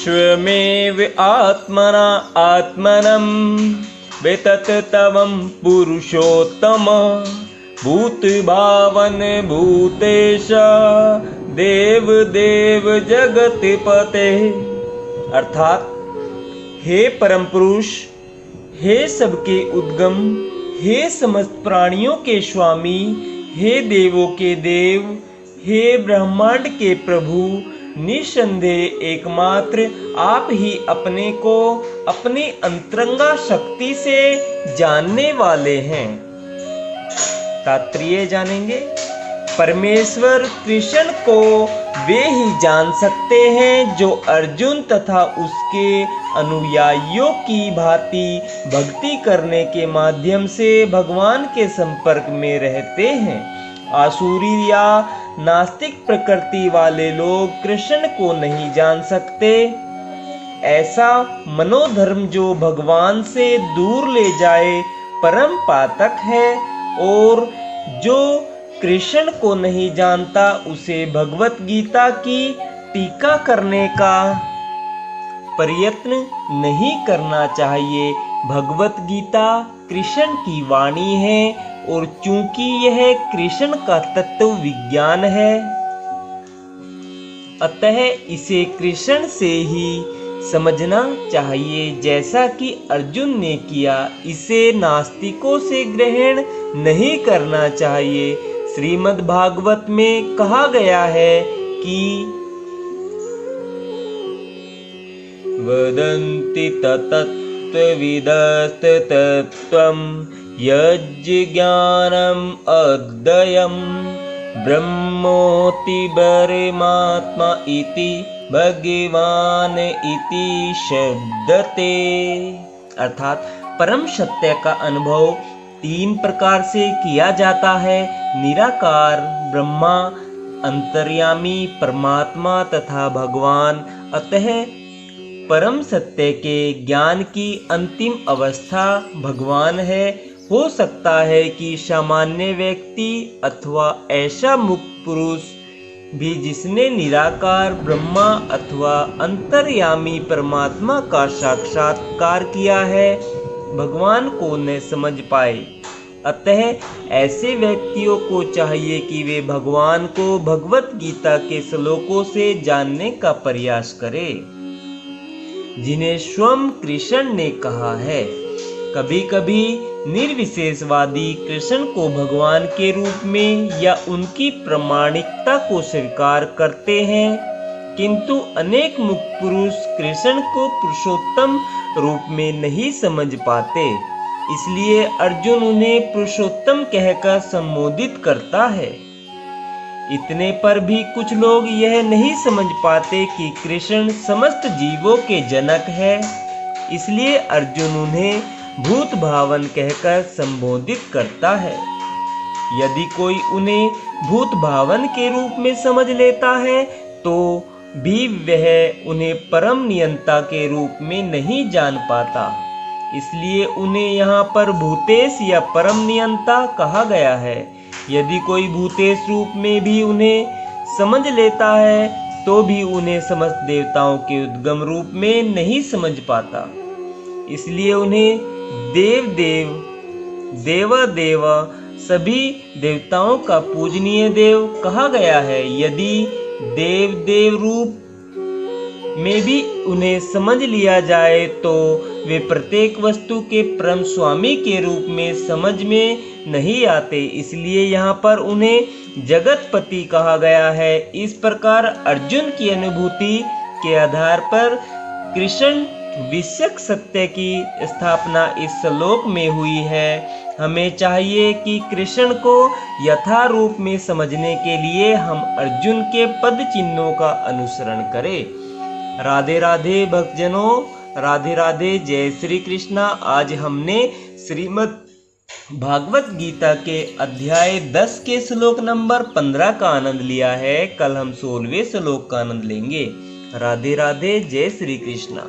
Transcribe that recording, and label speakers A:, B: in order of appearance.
A: विश्वमेव आत्मना आत्मनं वितततवं पुरुषोत्तम भूतभावन भूतेश देव देव जगतपते। अर्थात हे परम पुरुष, हे सबके उद्गम, हे समस्त प्राणियों के स्वामी, हे देवों के देव, हे ब्रह्मांड के प्रभु, निसंदेह एकमात्र आप ही अपने को अपनी अंतरंगा शक्ति से जानने वाले हैं। तात्पर्य जानेंगे। परमेश्वर कृष्ण को वे ही जान सकते हैं जो अर्जुन तथा उसके अनुयायियों की भांति भक्ति करने के माध्यम से भगवान के संपर्क में रहते हैं। आसुरी या नास्तिक प्रकृति वाले लोग कृष्ण को नहीं जान सकते। ऐसा मनोधर्म जो भगवान से दूर ले जाए परम पातक है, और जो कृष्ण को नहीं जानता उसे भगवत गीता की टीका करने का प्रयत्न नहीं करना चाहिए। भगवत गीता कृष्ण की वाणी है, और चूंकि यह कृष्ण का तत्व विज्ञान है, अतः इसे कृष्ण से ही समझना चाहिए, जैसा कि अर्जुन ने किया। इसे नास्तिकों से ग्रहण नहीं करना चाहिए। श्रीमद् भागवत में कहा गया है कि वदन्ति तत्त्वविदस्तत्त्वं यज्ज्ञानम् अद्वयम् ब्रह्मोति परमात्मा इति भगवान इति शब्दते। अर्थात परम सत्य का अनुभव तीन प्रकार से किया जाता है: निराकार ब्रह्मा, अंतर्यामी परमात्मा तथा भगवान। अतः परम सत्य के ज्ञान की अंतिम अवस्था भगवान है। हो सकता है कि सामान्य व्यक्ति अथवा ऐसा मुक्त पुरुष भी जिसने निराकार ब्रह्मा अथवा अंतर्यामी परमात्मा का साक्षात्कार किया है, भगवान को न समझ पाए। अतः ऐसे व्यक्तियों को चाहिए कि वे भगवान को भगवत गीता के श्लोकों से जानने का प्रयास करें, जिन्हें स्वयं कृष्ण ने कहा है। कभी कभी निर्विशेषवादी कृष्ण को भगवान के रूप में या उनकी प्रामाणिकता को स्वीकार करते हैं, किंतु अनेक मुक्त पुरुष कृष्ण को पुरुषोत्तम रूप में नहीं समझ पाते। इसलिए अर्जुन उन्हें पुरुषोत्तम कहकर संबोधित करता है। इतने पर भी कुछ लोग यह नहीं समझ पाते कि कृष्ण समस्त जीवों के जनक है, इसलिए अर्जुन उन्हें भूत भावन कहकर संबोधित करता है। यदि कोई उन्हें भूत भावन के रूप में समझ लेता है तो भी वह उन्हें परम नियंता के रूप में नहीं जान पाता। इसलिए उन्हें यहाँ पर भूतेश या परम नियंता कहा गया है। यदि कोई भूतेश रूप में भी उन्हें समझ लेता है तो भी उन्हें समस्त देवताओं के उद्गम रूप में नहीं समझ पाता। इसलिए उन्हें देव देव देव देव सभी देवताओं का पूजनीय देव कहा गया है। यदि देव देव रूप में भी उन्हें समझ लिया जाए तो वे प्रत्येक वस्तु के परम स्वामी के रूप में समझ में नहीं आते। इसलिए यहाँ पर उन्हें जगतपति कहा गया है। इस प्रकार अर्जुन की अनुभूति के आधार पर कृष्ण विषयक सत्य की स्थापना इस श्लोक में हुई है। हमें चाहिए कि कृष्ण को यथा रूप में समझने के लिए हम अर्जुन के पद चिन्हों का अनुसरण करें। राधे राधे भक्तजनों, राधे राधे, जय श्री कृष्णा। आज हमने श्रीमद् भागवत गीता के अध्याय 10 के श्लोक नंबर 15 का आनंद लिया है। कल हम 16वें श्लोक का आनंद लेंगे। राधे राधे, जय श्री कृष्णा।